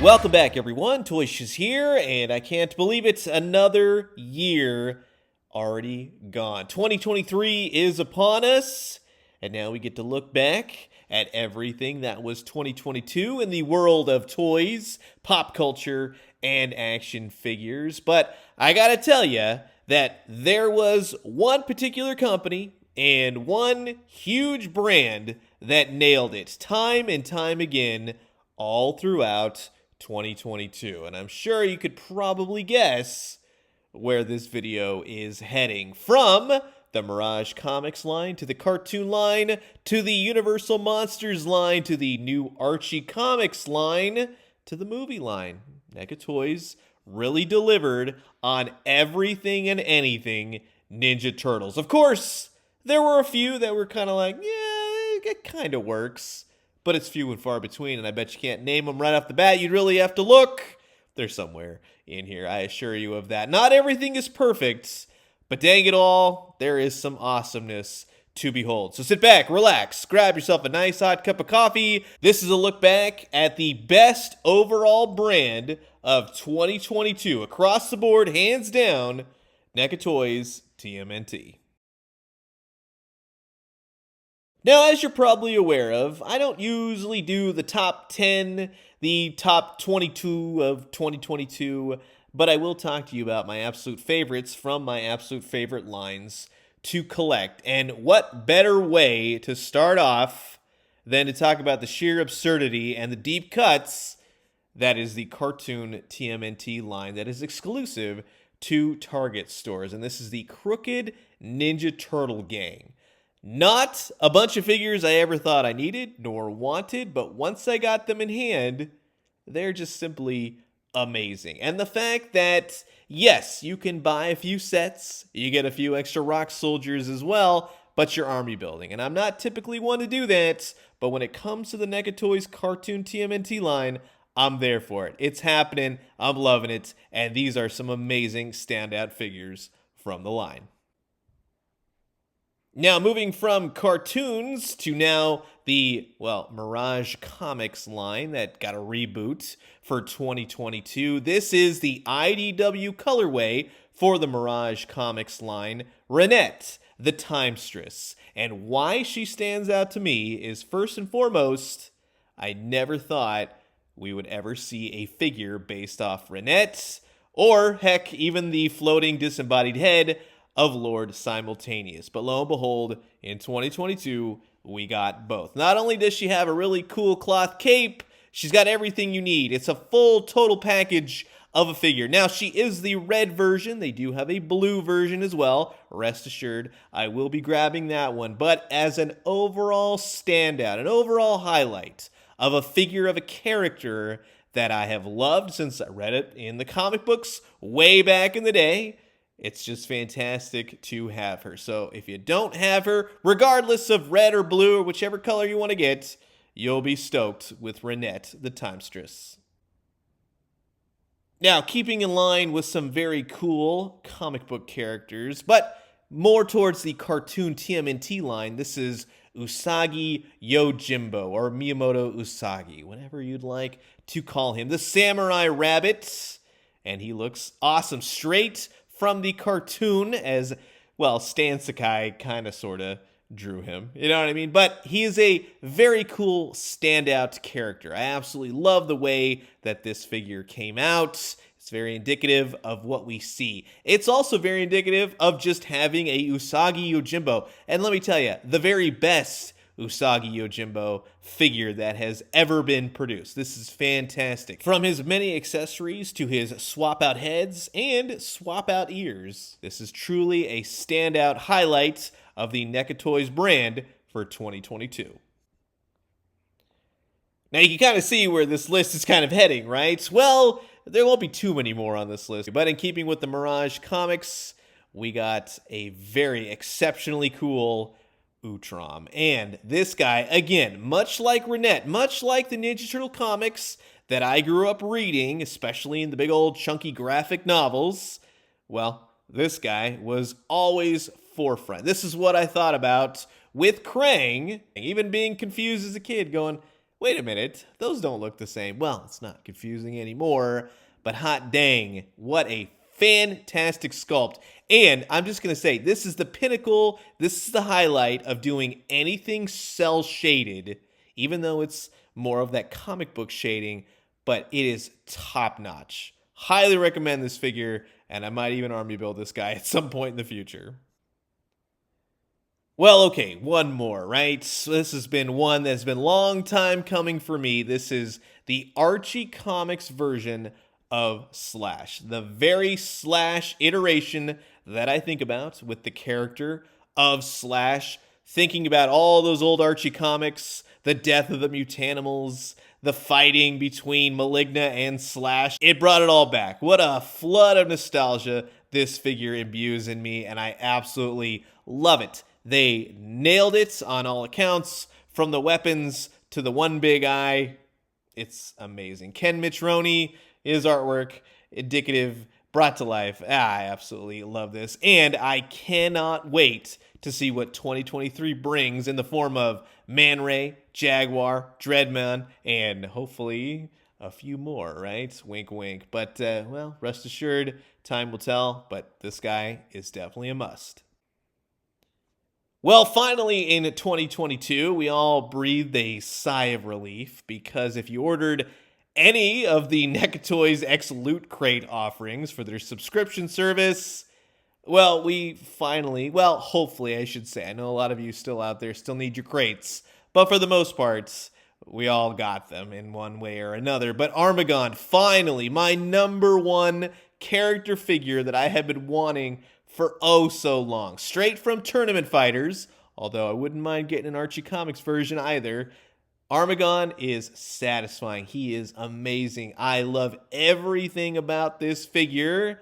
Welcome back, everyone. Toys is here, and I can't believe it's another year already gone. 2023 is upon us, and now we get to look back at everything that was 2022 in the world of toys, pop culture, and action figures. But I gotta tell you that there was one particular company and one huge brand that nailed it time and time again all throughout 2022. And I'm sure you could probably guess where this video is heading. From the Mirage Comics line, to the cartoon line, to the Universal Monsters line, to the new Archie Comics line, to the movie line. NECA Toys really delivered on everything and anything Ninja Turtles. Of course, there were a few that were kind of like, yeah, it kind of works. But it's few and far between, and I bet you can't name them right off the bat. You'd really have to look. They're somewhere in here, I assure you of that. Not everything is perfect, but dang it all, there is some awesomeness to behold. So sit back, relax, grab yourself a nice hot cup of coffee. This is a look back at the best overall brand of 2022. Across the board, hands down, NECA Toys TMNT. Now, as you're probably aware of, I don't usually do the top 10, the top 22 of 2022, but I will talk to you about my absolute favorites from my absolute favorite lines to collect. And what better way to start off than to talk about the sheer absurdity and the deep cuts that is the cartoon TMNT line that is exclusive to Target stores. And this is the Crooked Ninja Turtle Gang. Not a bunch of figures I ever thought I needed nor wanted, but once I got them in hand, they're just simply amazing. And the fact that, yes, you can buy a few sets, you get a few extra rock soldiers as well, but you're army building. And I'm not typically one to do that, but when it comes to the NECA Toys cartoon TMNT line, I'm there for it. It's happening, I'm loving it, and these are some amazing standout figures from the line. Now, moving from cartoons to now the, well, Mirage Comics line that got a reboot for 2022. This is the IDW colorway for the Mirage Comics line, Renette, the Timestress. And why she stands out to me is, first and foremost, I never thought we would ever see a figure based off Renette, or, heck, even the floating disembodied head of Lord Simultaneous. But lo and behold, in 2022, we got both. Not only does she have a really cool cloth cape, she's got everything you need. It's a full total package of a figure. Now, she is the red version. They do have a blue version as well. Rest assured, I will be grabbing that one. But as an overall standout, an overall highlight of a figure of a character that I have loved since I read it in the comic books way back in the day, it's just fantastic to have her. So if you don't have her, regardless of red or blue or whichever color you want to get, you'll be stoked with Renette, the Timestress. Now, keeping in line with some very cool comic book characters, but more towards the cartoon TMNT line, this is Usagi Yojimbo, or Miyamoto Usagi, whatever you'd like to call him. The Samurai Rabbit, and he looks awesome. Straight from the cartoon, as, well, Stan Sakai kind of sort of drew him. You know what I mean? But he is a very cool standout character. I absolutely love the way that this figure came out. It's very indicative of what we see. It's also very indicative of just having a Usagi Yojimbo. And let me tell you, the very best Usagi Yojimbo figure that has ever been produced. This is fantastic. From his many accessories to his swap out heads and swap out ears, this is truly a standout highlight of the NECA Toys brand for 2022. Now you can kind of see where this list is kind of heading, right? Well, there won't be too many more on this list, but in keeping with the Mirage Comics, we got a very exceptionally cool Utrom. And this guy, again, much like Renette, much like the Ninja Turtle comics that I grew up reading, especially in the big old chunky graphic novels, well, this guy was always forefront. This is what I thought about with Krang, even being confused as a kid, going, Wait a minute, those don't look the same. Well, it's not confusing anymore, but hot dang, what a fantastic sculpt. And I'm just going to say, this is the pinnacle, this is the highlight of doing anything cell shaded, even though it's more of that comic book shading, but it is top notch. Highly recommend this figure, and I might even army build this guy at some point in the future. Well, okay, one more, right? So this has been one that's been a long time coming for me. This is the Archie Comics version of Slash. The very Slash iteration that I think about with the character of Slash. Thinking about all those old Archie comics, the death of the Mutanimals, the fighting between Maligna and Slash. It brought it all back. What a flood of nostalgia this figure imbues in me, and I absolutely love it. They nailed it on all accounts, from the weapons to the one big eye. It's amazing. Ken Mitroni, his artwork, indicative, brought to life. I absolutely love this. And I cannot wait to see what 2023 brings in the form of Man Ray, Jaguar, Dreadman, and hopefully a few more, right? Wink, wink. But, well, rest assured, time will tell. But this guy is definitely a must. Well, finally in 2022, we all breathed a sigh of relief, because if you ordered any of the NECA Toys X Loot Crate offerings for their subscription service, well, hopefully I should say, I know a lot of you still out there still need your crates, but for the most part, we all got them in one way or another. But Armagon, finally, my number one character figure that I have been wanting for oh so long. Straight from Tournament Fighters, although I wouldn't mind getting an Archie Comics version either. Armagon is satisfying. He is amazing. I love everything about this figure,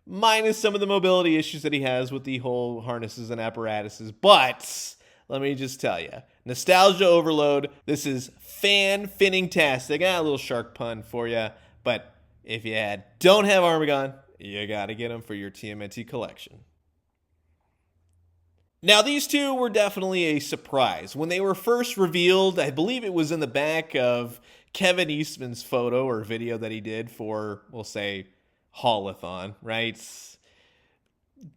minus some of the mobility issues that he has with the whole harnesses and apparatuses. But let me just tell you, nostalgia overload. This is fan-finning-tastic. A little shark pun for you, but if you don't have Armagon, you gotta get them for your TMNT collection. Now, these two were definitely a surprise. When they were first revealed, I believe it was in the back of Kevin Eastman's photo or video that he did for, we'll say, Haulathon, right?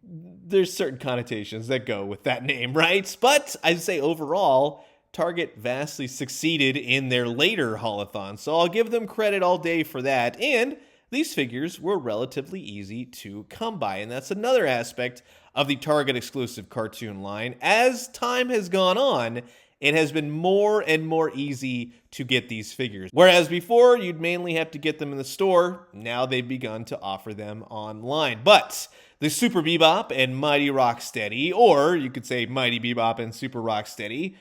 There's certain connotations that go with that name, right? But I'd say overall, Target vastly succeeded in their later Haulathon, so I'll give them credit all day for that. And these figures were relatively easy to come by, and that's another aspect of the Target exclusive cartoon line. As time has gone on, it has been more and more easy to get these figures. Whereas before, you'd mainly have to get them in the store, now they've begun to offer them online. But the Super Bebop and Mighty Rocksteady, or you could say Mighty Bebop and Super Rocksteady,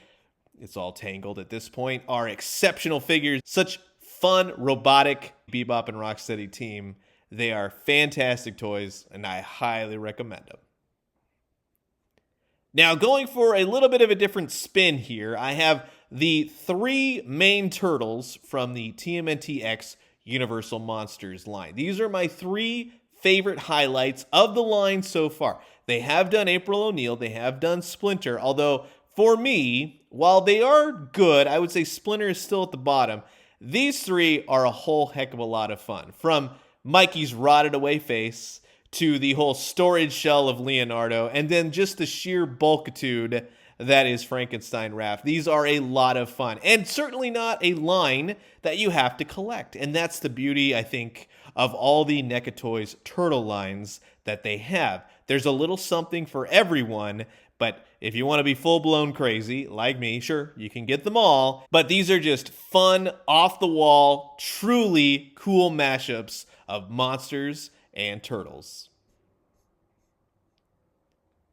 it's all tangled at this point, are exceptional figures. Such fun, robotic Bebop and Rocksteady team. They are fantastic toys, and I highly recommend them. Now, going for a little bit of a different spin here, I have the three main turtles from the TMNT X Universal Monsters line. These are my three favorite highlights of the line so far. They have done April O'Neil, they have done Splinter, although for me, while they are good, I would say Splinter is still at the bottom. These three are a whole heck of a lot of fun. From Mikey's rotted away face to the whole storage shell of Leonardo, and then just the sheer bulkitude that is Frankenstein Raph. These are a lot of fun, and certainly not a line that you have to collect. And that's the beauty, I think, of all the NECA Toys turtle lines that they have. There's a little something for everyone, but if you want to be full-blown crazy, like me, sure, you can get them all. But these are just fun, off-the-wall, truly cool mashups of monsters and turtles.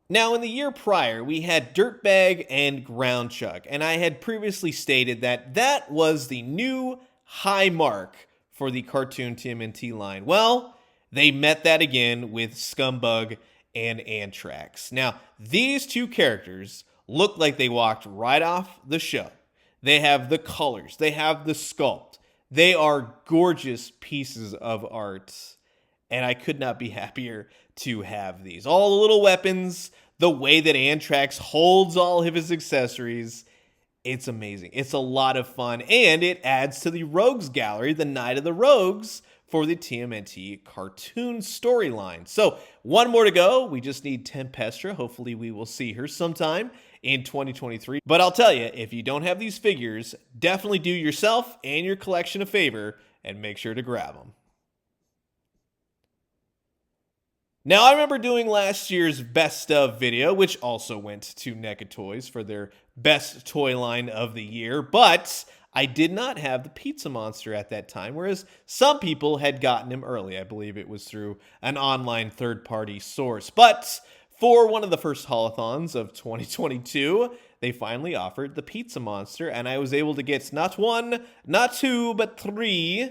Now, in the year prior, we had Dirtbag and Ground Chuck, and I had previously stated that that was the new high mark for the cartoon TMNT line. Well, they met that again with Scumbug and Anthrax. Now, these two characters look like they walked right off the show. They have the colors, they have the sculpt. They are gorgeous pieces of art, and I could not be happier to have these. All the little weapons, the way that Anthrax holds all of his accessories, It's amazing. It's a lot of fun, and it adds to the Rogues Gallery, the Night of the Rogues, for the TMNT cartoon storyline. So, one more to go. We just need Tempestra. Hopefully, we will see her sometime in 2023. But I'll tell you, if you don't have these figures, definitely do yourself and your collection a favor and make sure to grab them. Now, I remember doing last year's Best Of video, which also went to NECA Toys for their best toy line of the year, but I did not have the Pizza Monster at that time, whereas some people had gotten him early. I believe it was through an online third-party source. But for one of the first holothons of 2022, they finally offered the Pizza Monster, and I was able to get not one, not two, but three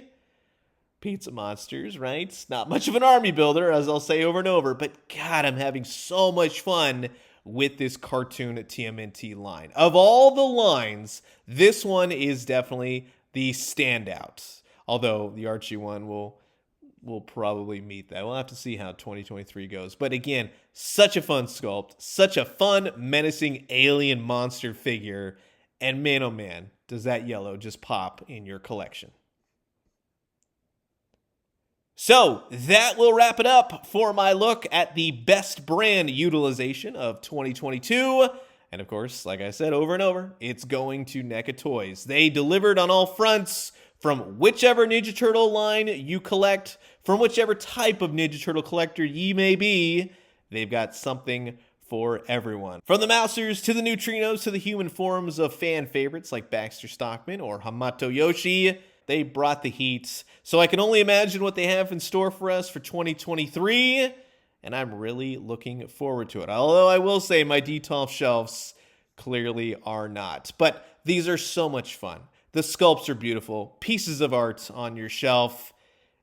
Pizza Monsters, right? It's not much of an army builder, as I'll say over and over, but God, I'm having so much fun with this cartoon TMNT line. Of all the lines, this one is definitely the standout. Although the Archie one will probably meet that. We'll have to see how 2023 goes. But again, such a fun sculpt, such a fun, menacing alien monster figure, and man, oh man, does that yellow just pop in your collection. So that will wrap it up for my look at the best brand utilization of 2022. And of course, like I said over and over, it's going to NECA Toys. They delivered on all fronts, from whichever Ninja Turtle line you collect, from whichever type of Ninja Turtle collector ye may be, they've got something for everyone. From the Mousers to the Neutrinos to the human forms of fan favorites like Baxter Stockman or Hamato Yoshi, they brought the heat. So I can only imagine what they have in store for us for 2023, and I'm really looking forward to it. Although I will say my Detolf shelves clearly are not. But these are so much fun. The sculpts are beautiful, pieces of art on your shelf,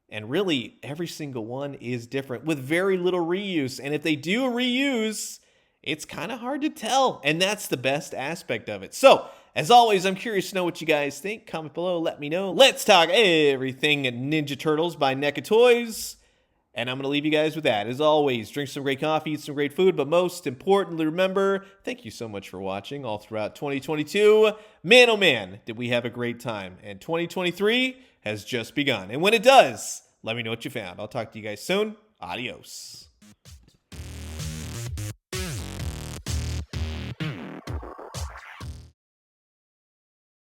and really every single one is different with very little reuse. And if they do reuse, it's kind of hard to tell, and that's the best aspect of it. So, as always, I'm curious to know what you guys think. Comment below, let me know. Let's talk everything Ninja Turtles by NECA Toys. And I'm going to leave you guys with that. As always, drink some great coffee, eat some great food, but most importantly, remember, thank you so much for watching all throughout 2022. Man, oh man, did we have a great time. And 2023 has just begun. And when it does, let me know what you found. I'll talk to you guys soon. Adios.